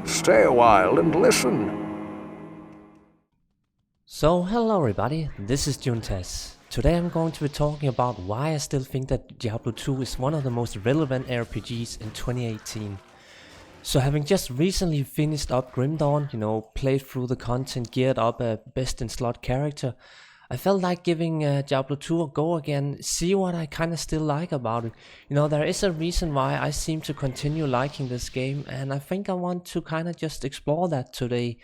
Stay a while and listen. So hello everybody, this is Juntas. Today I'm going to be talking about why I still think that Diablo 2 is one of the most relevant RPGs in 2018. So having just recently finished up Grim Dawn, played through the content, geared up a best in slot character, I felt like giving Diablo 2 a go again, see what I kinda still like about it. There is a reason why I seem to continue liking this game, and I think I want to kinda just explore that today.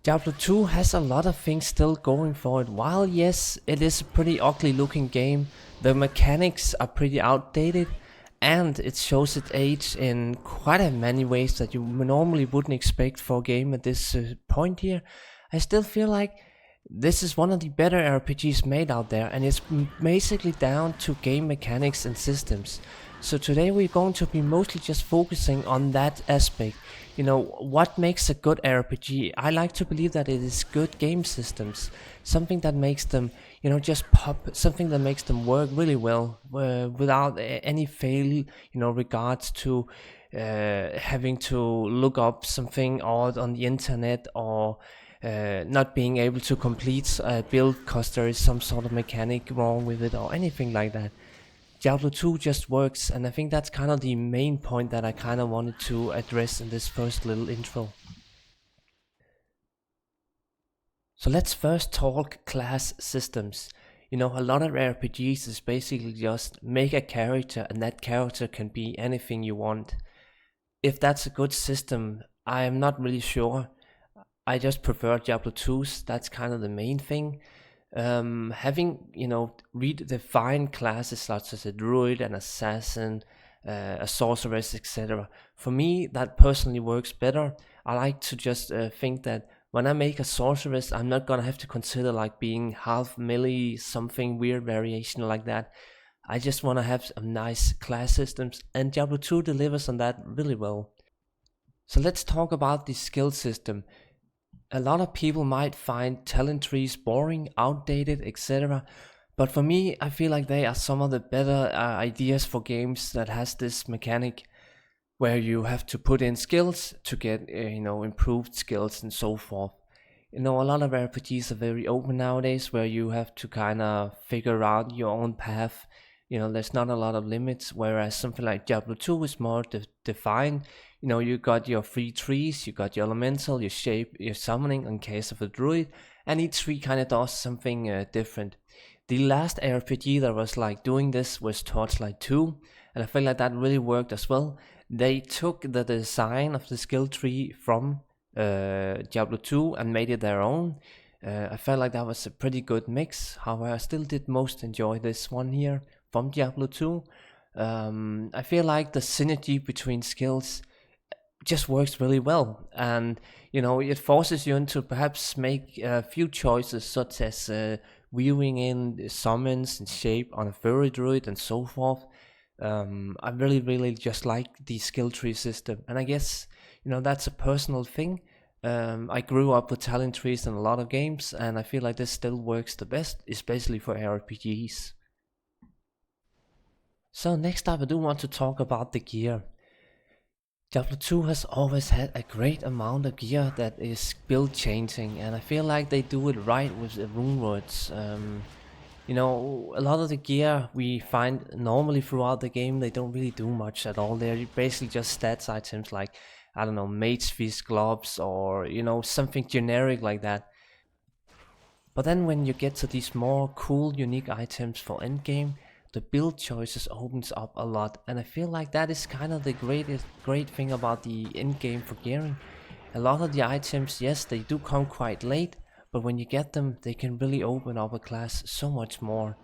Diablo 2 has a lot of things still going for it. While yes, it is a pretty ugly looking game, the mechanics are pretty outdated and it shows its age in quite a many ways that you normally wouldn't expect for a game at this point here. I still feel like this is one of the better RPGs made out there, and it's basically down to game mechanics and systems. So today we're going to be mostly just focusing on that aspect. What makes a good RPG? I like to believe that it is good game systems, something that makes them, just pop, something that makes them work really well, without any fail, regards to having to look up something odd on the internet, or not being able to complete a build because there is some sort of mechanic wrong with it or anything like that. Diablo 2 just works, and I think that's kind of the main point that I kind of wanted to address in this first little intro. So let's first talk class systems. A lot of RPGs is basically just make a character, and that character can be anything you want. If that's a good system, I am not really sure. I just prefer Diablo 2's, that's kind of the main thing. Having redefined classes such as a druid, an assassin, a sorceress, etc. For me, that personally works better. I like to just think that when I make a sorceress, I'm not gonna have to consider like being half melee, something weird variation like that. I just want to have some nice class systems, and Diablo 2 delivers on that really well. So let's talk about the skill system. A lot of people might find talent trees boring, outdated, etc. But for me, I feel like they are some of the better ideas for games that has this mechanic where you have to put in skills to get improved skills and so forth. A lot of RPGs are very open nowadays, where you have to kind of figure out your own path. There's not a lot of limits, whereas something like Diablo 2 is more defined. You got your three trees, you got your elemental, your shape, your summoning in case of a druid, and each tree kind of does something different. The last RPG that was like doing this was Torchlight 2, and I feel like that really worked as well. They took the design of the skill tree from Diablo 2 and made it their own. I felt like that was a pretty good mix. However, I still did most enjoy this one here from Diablo 2. I feel like the synergy between skills just works really well, and it forces you into perhaps make a few choices, such as weaving in summons and shape on a furry druid and so forth. I really just like the skill tree system, and I guess that's a personal thing. I grew up with talent trees in a lot of games, and I feel like this still works the best, especially for RPGs. So next up, I do want to talk about the gear. Diablo 2 has always had a great amount of gear that is build changing, and I feel like they do it right with the rune words. A lot of the gear we find normally throughout the game, they don't really do much at all. They're basically just stats items like, I don't know, mage fist gloves, or something generic like that. But then when you get to these more cool, unique items for endgame, the build choices opens up a lot, and I feel like that is kind of the great thing about the endgame for gearing. A lot of the items, yes, they do come quite late, but when you get them, they can really open up a class so much more.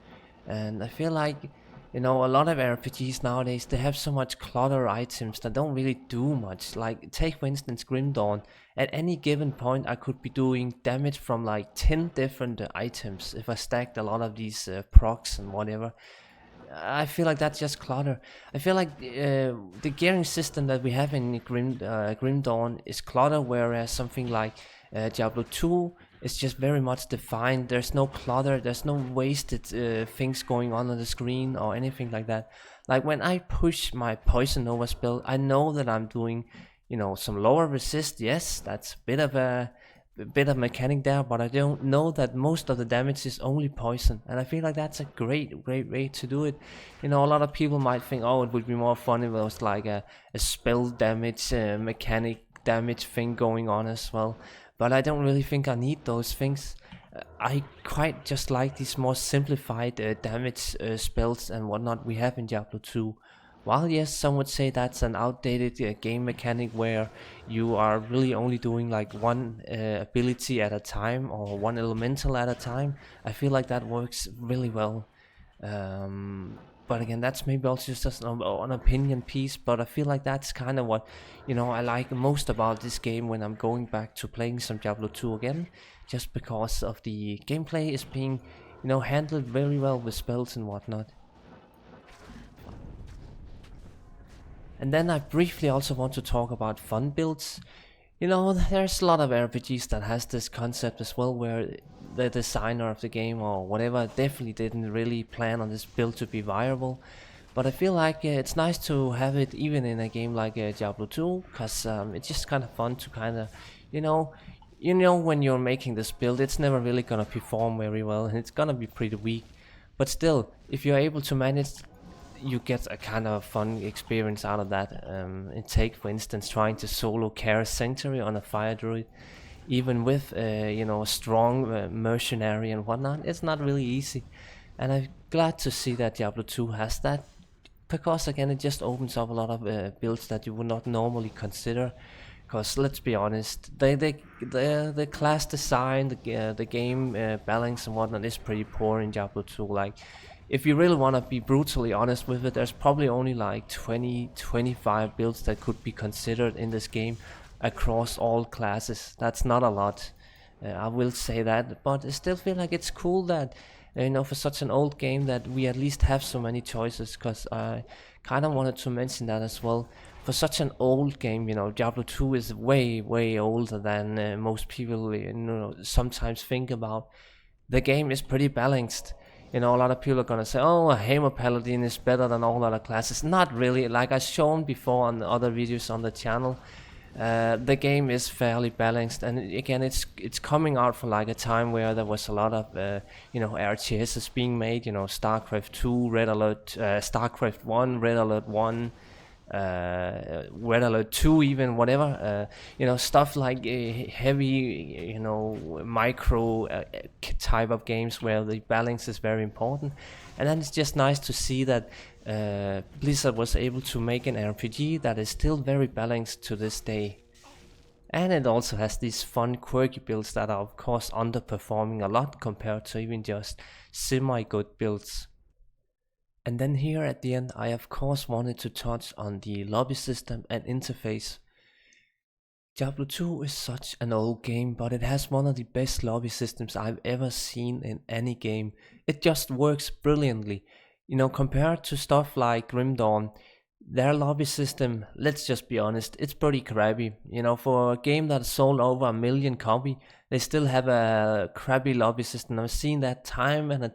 And I feel like, a lot of RPGs nowadays, they have so much clutter items that don't really do much. Like, take for instance Grim Dawn. At any given point, I could be doing damage from like 10 different items if I stacked a lot of these procs and whatever. I feel like that's just clutter. I feel like the gearing system that we have in Grim Dawn is clutter, whereas something like Diablo 2 is just very much defined. There's no clutter, there's no wasted things going on the screen or anything like that. Like when I push my Poison Nova spell, I know that I'm doing some lower resist. Yes, that's a bit of mechanic there, but I don't know that most of the damage is only poison, and I feel like that's a great way to do it. A lot of people might think, oh, it would be more fun if it was like a spell damage, mechanic damage thing going on as well, but I don't really think I need those things. I quite just like these more simplified damage spells and whatnot we have in Diablo 2. While yes, some would say that's an outdated game mechanic where you are really only doing like one ability at a time or one elemental at a time, I feel like that works really well. But again, that's maybe also just an opinion piece, but I feel like that's kind of what I like most about this game when I'm going back to playing some Diablo 2 again, just because of the gameplay is being handled very well with spells and whatnot. And then I briefly also want to talk about fun builds. There's a lot of RPGs that has this concept as well, where the designer of the game or whatever definitely didn't really plan on this build to be viable. But I feel like it's nice to have it even in a game like Diablo 2, because it's just kind of fun to kind of, when you're making this build, it's never really gonna perform very well and it's gonna be pretty weak. But still, if you're able to manage, you get a kind of fun experience out of that. Take for instance trying to solo Kharis Sanctuary on a fire druid, even with a strong mercenary and whatnot. It's not really easy, and I'm glad to see that Diablo 2 has that, because again it just opens up a lot of builds that you would not normally consider. Because let's be honest, the class design, the game balance and whatnot is pretty poor in Diablo 2. Like, if you really want to be brutally honest with it, there's probably only like 20-25 builds that could be considered in this game across all classes. That's not a lot, I will say that, but I still feel like it's cool that for such an old game that we at least have so many choices. Because I kind of wanted to mention that as well. For such an old game, Diablo 2 is way older than most people sometimes think about. The game is pretty balanced. A lot of people are gonna say, oh, a Hammer Paladin is better than all other classes. Not really. Like I've shown before on the other videos on the channel, the game is fairly balanced, and again, it's coming out from like a time where there was a lot of RTSs being made. StarCraft 2, Red Alert, StarCraft 1, Red Alert 1, Red Alert 2, even whatever, stuff like heavy, micro type of games where the balance is very important. And then it's just nice to see that Blizzard was able to make an RPG that is still very balanced to this day. And it also has these fun quirky builds that are of course underperforming a lot compared to even just semi-good builds. And then here at the end, I of course wanted to touch on the lobby system and interface. Diablo 2 is such an old game, but it has one of the best lobby systems I've ever seen in any game. It just works brilliantly. Compared to stuff like Grim Dawn, their lobby system, let's just be honest, it's pretty crappy. For a game that sold over 1 million copies, they still have a crappy lobby system. I've seen that time and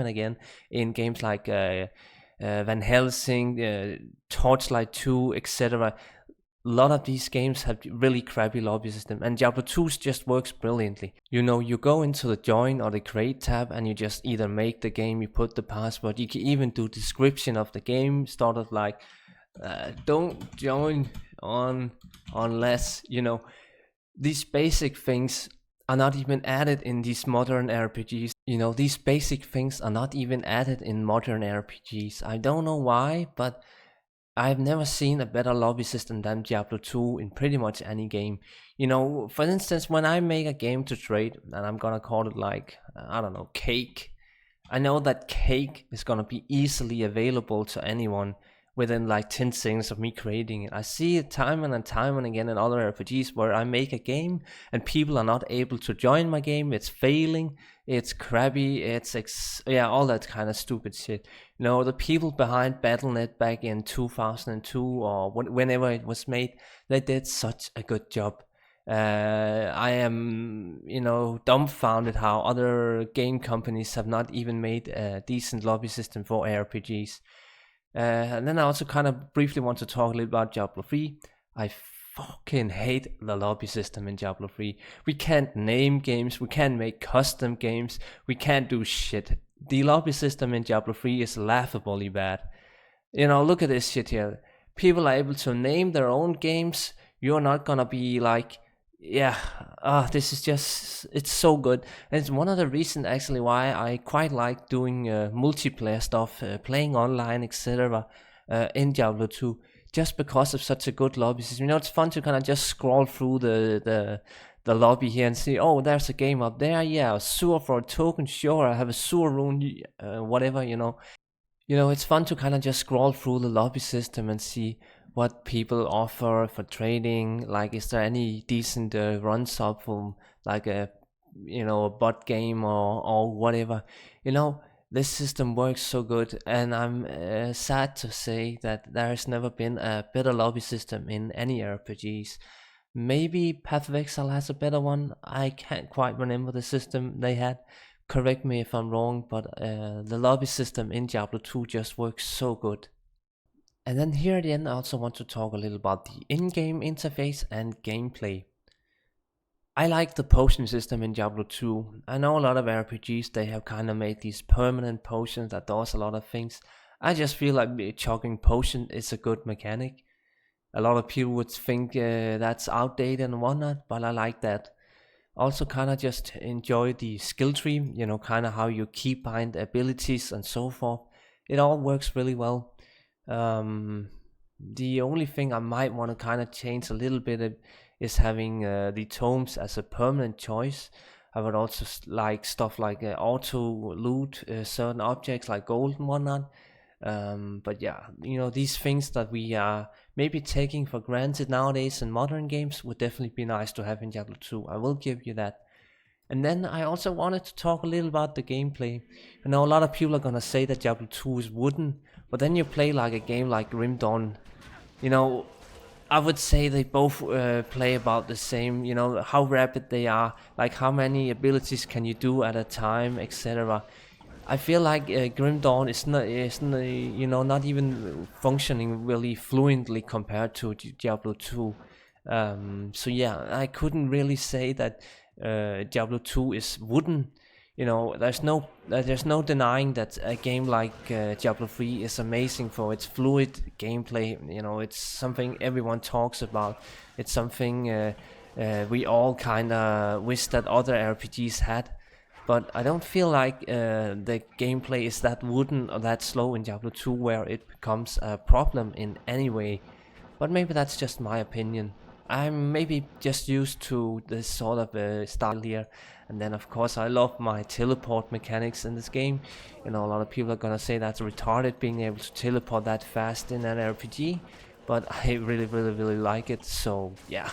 again in games like Van Helsing, Torchlight 2, etc. A lot of these games have really crappy lobby system, and Diablo 2 just works brilliantly. You go into the join or the create tab and you just either make the game, you put the password, you can even do description of the game, sort of like don't join on unless these basic things are not even added in these modern RPGs. These basic things are not even added in modern RPGs. I don't know why, but I've never seen a better lobby system than Diablo 2 in pretty much any game. For instance, when I make a game to trade, and I'm gonna call it like, I don't know, Cake. I know that Cake is gonna be easily available to anyone within like 10 seconds of me creating it. I see it time and again in other RPGs where I make a game and people are not able to join my game. It's failing, it's crappy, all that kind of stupid shit. The people behind Battle.net back in 2002 or whenever it was made, they did such a good job. I am, dumbfounded how other game companies have not even made a decent lobby system for RPGs. And then I also kind of briefly want to talk a little about Diablo 3. I fucking hate the lobby system in Diablo 3. We can't name games, we can't make custom games, we can't do shit. The lobby system in Diablo 3 is laughably bad. You know, look at this shit here. People are able to name their own games. You're not gonna be like, yeah, this is just, it's so good. And it's one of the reasons actually why I quite like doing multiplayer stuff, playing online, etc. In Diablo 2, just because of such a good lobby system. You know, it's fun to kind of just scroll through the lobby here and see, oh, there's a game up there, yeah, a sewer for a token, sure, I have a sewer rune, whatever, you know. You know, it's fun to kind of just scroll through the lobby system and see what people offer for trading. Like, is there any decent runs up from like a bot game or whatever? You know, this system works so good, and I'm sad to say that there has never been a better lobby system in any RPGs. Maybe Path of Exile has a better one. I can't quite remember the system they had. Correct me if I'm wrong, but the lobby system in Diablo 2 just works so good. And then here at the end, I also want to talk a little about the in-game interface and gameplay. I like the potion system in Diablo 2. I know a lot of RPGs, they have kind of made these permanent potions that does a lot of things. I just feel like chugging potion is a good mechanic. A lot of people would think that's outdated and whatnot, but I like that. Also kind of just enjoy the skill tree, you know, kind of how you keep behind abilities and so forth. It all works really well. The only thing I might want to kind of change a little bit is having the tomes as a permanent choice. I would also like stuff like auto loot certain objects like gold and whatnot. But yeah, you know, these things that we are maybe taking for granted nowadays in modern games would definitely be nice to have in Diablo 2. I will give you that. And then I also wanted to talk a little about the gameplay. I know a lot of people are gonna say that Diablo 2 is wooden, but then you play like a game like Grim Dawn. You know, I would say they both play about the same. You know, how rapid they are, like how many abilities can you do at a time, etc. I feel like Grim Dawn is not not even functioning really fluently compared to Diablo 2. So yeah, I couldn't really say that Diablo 2 is wooden. You know, there's no denying that a game like Diablo 3 is amazing for its fluid gameplay. You know, it's something everyone talks about. It's something we all kind of wish that other RPGs had. But I don't feel like the gameplay is that wooden or that slow in Diablo 2 where it becomes a problem in any way. But maybe that's just my opinion. I'm maybe just used to this sort of style here. And then of course I love my teleport mechanics in this game. You know, a lot of people are gonna say that's retarded being able to teleport that fast in an RPG. But I really like it, so yeah.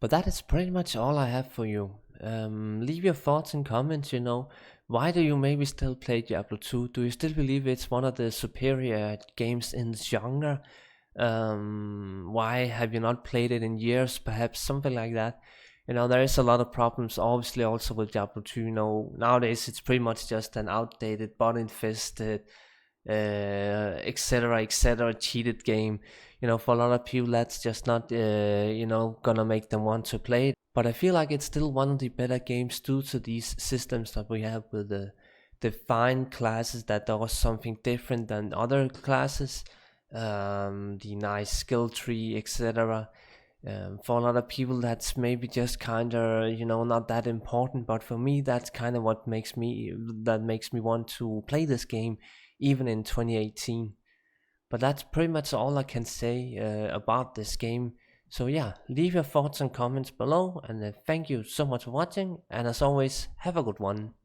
But that is pretty much all I have for you. Leave your thoughts and comments, you know. Why do you maybe still play Diablo 2? Do you still believe it's one of the superior games in the genre? Why have you not played it in years? Perhaps something like that. You know, there is a lot of problems obviously also with Diablo 2. You know, nowadays it's pretty much just an outdated, bot infested, etc cheated game. You know, for a lot of people that's just not gonna make them want to play it. But I feel like it's still one of the better games due to these systems that we have with the defined classes that does something different than other classes, the nice skill tree, etc. For a lot of people that's maybe just kinda, you know, not that important, but for me that's kind of what makes me want to play this game even in 2018. But that's pretty much all I can say about this game. So yeah, leave your thoughts and comments below, and thank you so much for watching, and as always, have a good one.